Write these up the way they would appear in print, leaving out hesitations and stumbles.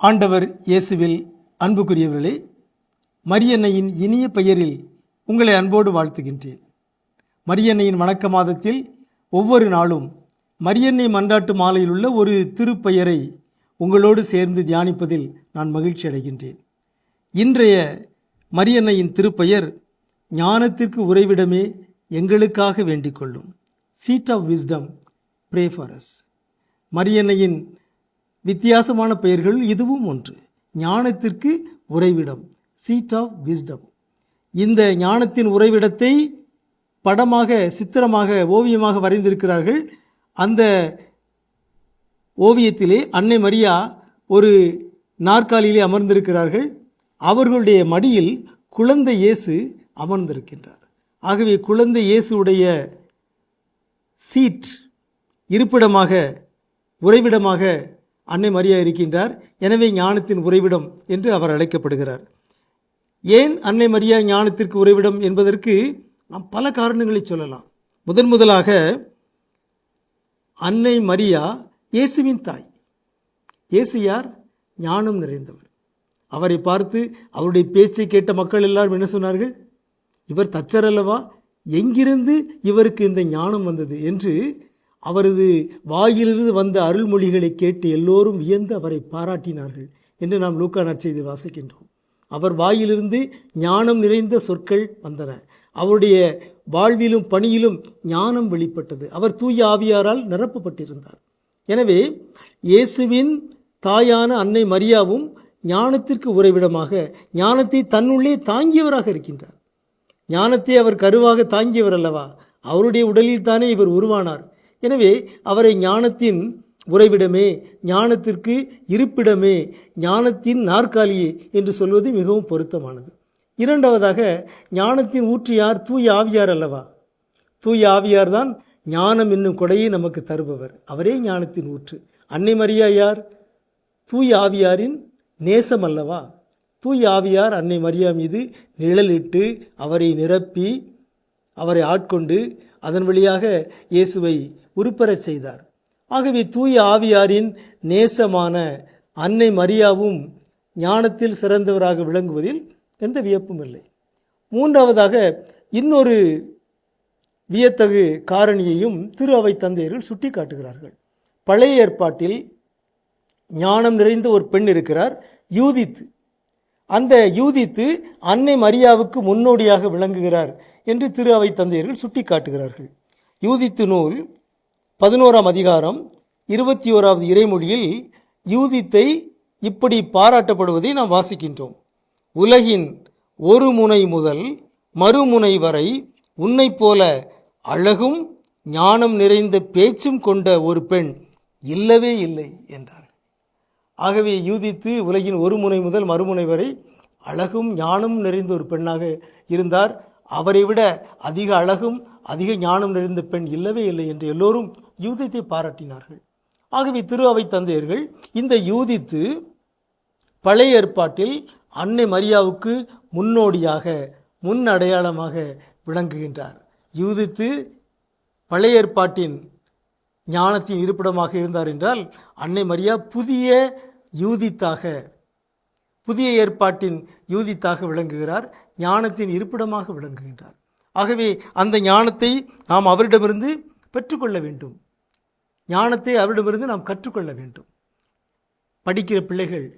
ஆண்டவர் இயேசுவில் அன்புக்குரியவர்களே, மரியன்னையின் இனிய பெயரில் உங்களை அன்போடு வாழ்த்துகின்றேன். மரியன்னையின் வணக்க மாதத்தில் ஒவ்வொரு நாளும் மரியன்னை மன்றாட்டு மாலையில் உள்ள ஒரு திருப்பெயரை உங்களோடு சேர்ந்து தியானிப்பதில் நான் மகிழ்ச்சி அடைகின்றேன். இன்றைய மரியன்னையின் திருப்பெயர் ஞானத்திற்கு உறைவிடமே எங்களுக்காக வேண்டிக் கொள்ளும். Seat of wisdom, pray for us. மரியன்னையின் வித்தியாசமான பெயர்கள் இதுவும் ஒன்று. ஞானத்திற்கு உறைவிடம், சீட் ஆஃப் விஸ்டம். இந்த ஞானத்தின் உறைவிடத்தை படமாக, சித்திரமாக, ஓவியமாக வரைந்திருக்கிறார்கள். அந்த ஓவியத்திலே அன்னை மரியா ஒரு நாற்காலியிலே அமர்ந்திருக்கிறார்கள். அவர்களுடைய மடியில் குழந்தை இயேசு அமர்ந்திருக்கின்றார். ஆகவே குழந்தை இயேசுடைய சீட், இருப்பிடமாக, உறைவிடமாக அன்னை மரியா இருக்கின்றார். எனவே ஞானத்தின் உறைவிடம் என்று அவர் அழைக்கப்படுகிறார். ஏன் அன்னை மரியா ஞானத்திற்கு உறைவிடம் என்பதற்கு நாம் பல காரணங்களை சொல்லலாம். முதலாக அன்னை மரியா இயேசுவின் தாய். இயேசு யார்? ஞானம் நிறைந்தவர். அவரை பார்த்து அவருடைய பேச்சை கேட்ட மக்கள் எல்லாரும் என்ன சொன்னார்கள்? இவர் தச்சர் அல்லவா, எங்கிருந்து இவருக்கு இந்த ஞானம் வந்தது என்று அவரது வாயிலிருந்து வந்த அருள்மொழிகளை கேட்டு எல்லோரும் வியந்து அவரை பாராட்டினார்கள் என்று நாம் லூக்கா நற்செய்தி வாசிக்கின்றோம். அவர் வாயிலிருந்து ஞானம் நிறைந்த சொற்கள் வந்தன. அவருடைய வாழ்விலும் பணியிலும் ஞானம் வெளிப்பட்டது. அவர் தூய ஆவியாரால் நிரப்பப்பட்டிருந்தார். எனவே இயேசுவின் தாயான அன்னை மரியாவும் ஞானத்திற்கு உறைவிடமாக, ஞானத்தை தன்னுள்ளே தாங்கியவராக இருக்கின்றார். ஞானத்தை அவர் கருவாக தாங்கியவர் அல்லவா, அவருடைய உடலில் தானே இவர் உருவானார். எனவே அவரை ஞானத்தின் உறைவிடமே, ஞானத்திற்கு இருப்பிடமே, ஞானத்தின் நாற்காலியே என்று சொல்வது மிகவும் பொருத்தமானது. இரண்டாவதாக, ஞானத்தின் ஊற்று யார்? தூய ஆவியார் அல்லவா. தூய ஆவியார் தான் ஞானம் என்னும் கொடையை நமக்கு தருபவர். அவரே ஞானத்தின் ஊற்று. அன்னை மரியா யார்? தூய ஆவியாரின் நேசம் அல்லவா. தூய ஆவியார் அன்னை மரியா மீது நிழலிட்டு அவரை நிரப்பி அவரை ஆட்கொண்டு அதன் வழியாக இயேசுவை உருப்பெறச் செய்தார். ஆகவே தூய ஆவியாரின் நேசமான அன்னை மரியாவும் ஞானத்தில் சிறந்தவராக விளங்குவதில் எந்த வியப்பும் இல்லை. மூன்றாவதாக இன்னொரு வியத்தகு காரணியையும் திரு அவை தந்தையர்கள் சுட்டி காட்டுகிறார்கள். பழைய ஏற்பாட்டில் ஞானம் நிறைந்த ஒரு பெண் இருக்கிறார், யூதித்து. அந்த யூதித்து அன்னை மரியாவுக்கு முன்னோடியாக விளங்குகிறார் என்று திரு அவை தந்தையர்கள் சுட்டி காட்டுகிறார்கள். யூதித்து நூல் 11ஆம் அதிகாரம் 21வது இறைமொழியில் யூதித்தை இப்படி பாராட்டப்படுவதை நாம் வாசிக்கின்றோம். உலகின் ஒரு முனை முதல் மறுமுனை வரை உன்னை போல அழகும் ஞானம் நிறைந்த பேச்சும் கொண்ட ஒரு பெண் இல்லவே இல்லை என்றார். ஆகவே யூதித்து உலகின் ஒரு முனை முதல் மறுமுனை வரை அழகும் ஞானமும் நிறைந்த ஒரு பெண்ணாக இருந்தார். அவரை விட அதிக அழகும் அதிக ஞானம் நிறைந்த பெண் இல்லவே இல்லை என்று எல்லோரும் யூதித்தை பாராட்டினார்கள். ஆகவே திரு அவை தந்தையர்கள் இந்த யூதித்து பழைய ஏற்பாட்டில் அன்னை மரியாவுக்கு முன்னோடியாக, முன் அடையாளமாக விளங்குகின்றார். யூதித்து பழைய ஏற்பாட்டின் ஞானத்தின் இருப்பிடமாக இருந்தார் என்றால், அன்னை மரியா புதிய யூதித்தாக, புதிய ஏற்பாட்டின் யூதித்தாக விளங்குகிறார், ஞானத்தின் இருப்பிடமாக விளங்குகின்றார். ஆகவே அந்த ஞானத்தை நாம் அவரிடமிருந்து பெற்றுக்கொள்ள வேண்டும். ஞானத்தை அவரிடமிருந்து நாம் கற்றுக்கொள்ள வேண்டும். படிக்கிற பிள்ளைகள்,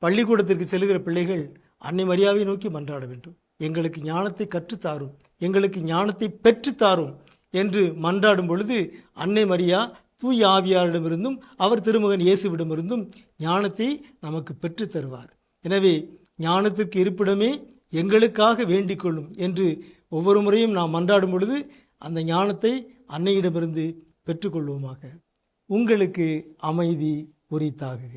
பள்ளிக்கூடத்திற்கு செல்கிற பிள்ளைகள் அன்னை மரியாவை நோக்கி மன்றாட வேண்டும். எங்களுக்கு ஞானத்தை கற்றுத்தாரும், எங்களுக்கு ஞானத்தை பெற்றுத்தாரும் என்று மன்றாடும் பொழுது அன்னை மரியா தூய ஆவியாரிடமிருந்தும் அவர் திருமகன் இயேசுவிடமிருந்தும் ஞானத்தை நமக்கு பெற்று தருவார். எனவே ஞானத்திற்கு இருப்பிடமே எங்களுக்காக வேண்டிக் கொள்ளும் என்று ஒவ்வொரு முறையும் நாம் மன்றாடும் பொழுது அந்த ஞானத்தை அன்னையிடமிருந்து பெற்றுக்கொள்வோமாக. உங்களுக்கு அமைதி உரித்தாகுக.